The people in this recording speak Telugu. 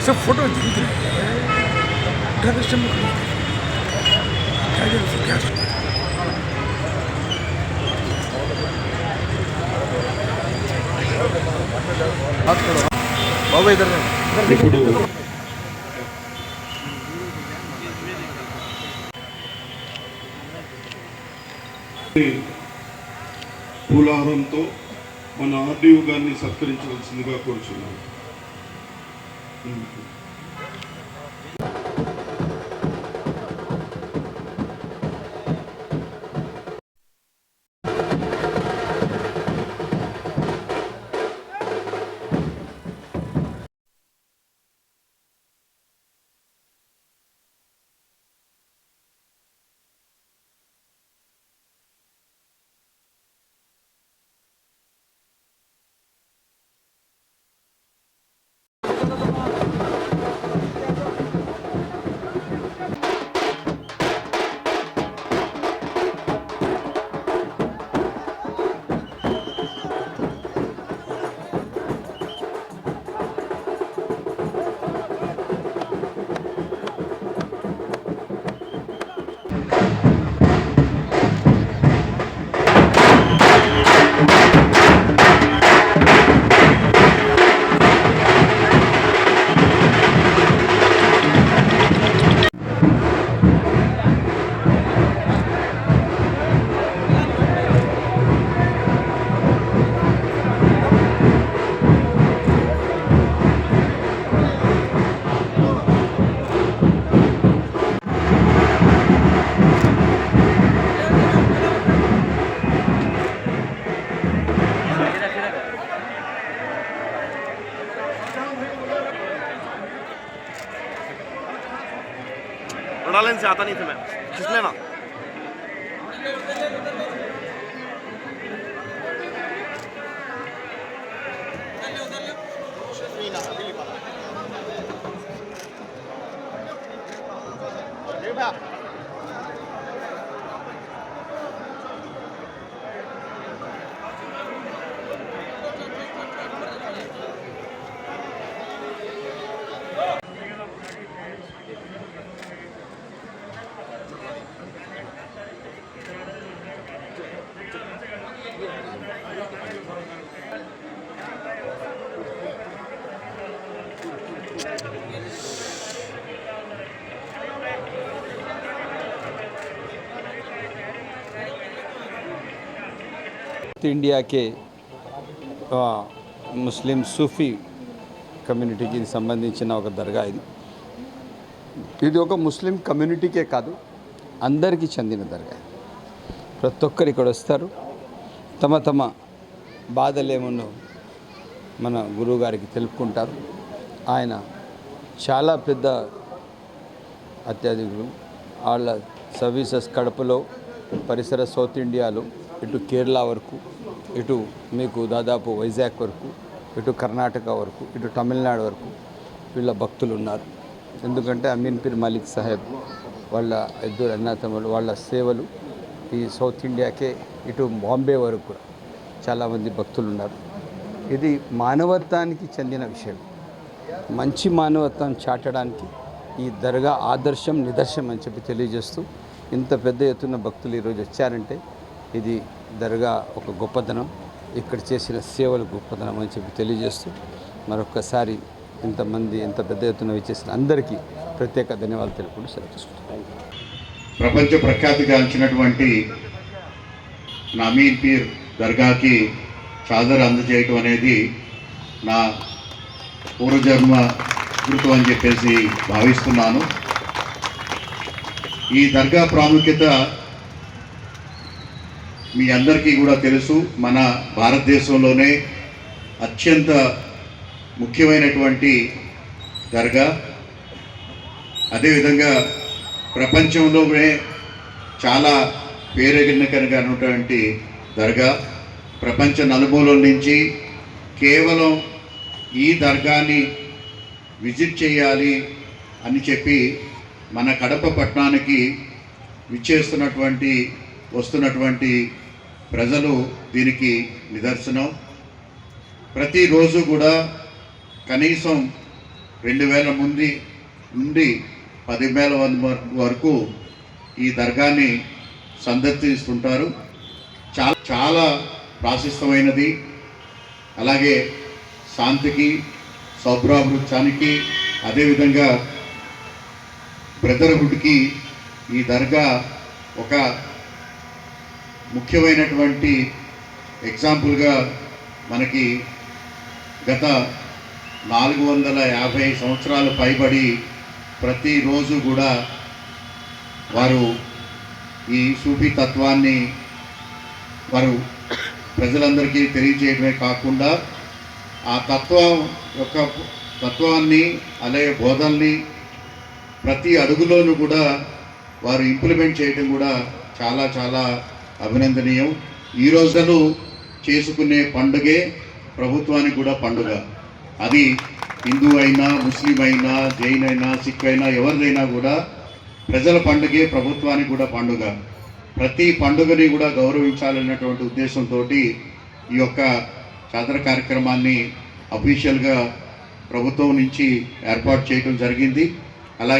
सब फोटो दिखते हैं बाबा इधर ఇప్పుడు పూలహారంతో మన ఆర్డీఓ గారిని సత్కరించవలసిందిగా కోరుచున్నాను. रोडालैन से आता नहीं था मैं, खींच लेना। इंडिया के ముస్లిం సూఫీ కమ్యూనిటీకి సంబంధించిన ఒక దర్గా ఇది ఒక ముస్లిం కమ్యూనిటీకే కాదు అందరికీ చెందిన దర్గా. ప్రతి ఒక్కరు ఇక్కడ వస్తారు, తమ తమ బాధలేమో మన గురువు గారికి తెలుపుకుంటారు. ఆయన చాలా పెద్ద అత్యధికులు. వాళ్ళ సర్వీసెస్ కడపలో, పరిసర సౌత్ ఇండియాలో, ఇటు కేరళ వరకు, ఇటు మీకు దాదాపు వైజాగ్ వరకు, ఇటు కర్ణాటక వరకు, ఇటు తమిళనాడు వరకు వీళ్ళ భక్తులు ఉన్నారు. ఎందుకంటే అమీన్ పీర్ మాలిక్ సాహెబ్ వాళ్ళ ఇద్దరు అన్నతమ్ములు వాళ్ళ సేవలు ఈ సౌత్ ఇండియాకే, ఇటు బాంబే వరకు కూడా చాలామంది భక్తులు ఉన్నారు. ఇది మానవత్వానికి చెందిన విషయం. మంచి మానవత్వం చాటడానికి ఈ దర్గా ఆదర్శం, నిదర్శనం అని చెప్పి తెలియజేస్తూ, ఇంత పెద్ద ఎత్తున భక్తులు ఈరోజు వచ్చారంటే ఇది దర్గా ఒక గొప్పతనం, ఇక్కడ చేసిన సేవలు గొప్పతనం అని చెప్పి తెలియజేస్తూ మరొక్కసారి ఇంతమంది ఇంత పెద్ద ఎత్తున వచ్చేసిన అందరికీ ప్రత్యేక ధన్యవాదాలు తెలుపుకుంటూ సెలవు తీసుకుంటాం. ప్రపంచ ప్రఖ్యాతిగాంచినటువంటి అమీన్ పీర్ దర్గాకి చాదర్ అందజేయటం అనేది నా పూర్వజన్మ గుర్తు అని చెప్పేసి భావిస్తున్నాను. ఈ దర్గా ప్రాముఖ్యత మీ అందరికీ కూడా తెలుసు. మన భారతదేశంలోనే అత్యంత ముఖ్యమైనటువంటి దర్గా, అదేవిధంగా ప్రపంచంలోనే చాలా పేరెగినటువంటి దర్గా. ప్రపంచ నలుమూలల నుంచి కేవలం ఈ దర్గాని విజిట్ చేయాలి అని చెప్పి మన కడప పట్టణానికి విచ్చేస్తున్నటువంటి వస్తున్నటువంటి ప్రజలు దీనికి నిదర్శనం. ప్రతిరోజు కూడా కనీసం 2000 నుండి 10,000 వరకు ఈ దర్గాని సందర్శిస్తుంటారు. చాలా ప్రాశస్తమైనది. అలాగే శాంతికి, సౌభ్రావృత్యానికి, అదేవిధంగా బ్రదర్హుడ్కి ఈ దర్గా ఒక ముఖ్యమైనటువంటి ఎగ్జాంపుల్గా మనకి గత 450 సంవత్సరాలు పైబడి ప్రతిరోజు కూడా వారు ఈ సూఫీ తత్వాన్ని వారు ప్రజలందరికీ తెలియజేయడమే కాకుండా ఆ తత్వాన్ని అలాగే బోధనల్ని ప్రతి అడుగులోనూ కూడా వారు ఇంప్లిమెంట్ చేయడం కూడా చాలా చాలా అభినందనీయం. ఈ రోజులు చేసుకునే పండుగే ప్రభుత్వానికి కూడా పండుగ. అది హిందూ అయినా, ముస్లిం అయినా, జైన్ అయినా, సిక్ అయినా, ఎవరిదైనా కూడా ప్రజల పండుగే ప్రభుత్వానికి కూడా పండుగ. ప్రతి పండుగని కూడా గౌరవించాలన్నటువంటి ఉద్దేశంతో ఈ యొక్క చాదర కార్యక్రమాన్ని అఫీషియల్గా ప్రభుత్వం నుంచి ఏర్పాటు చేయడం జరిగింది. అలాగే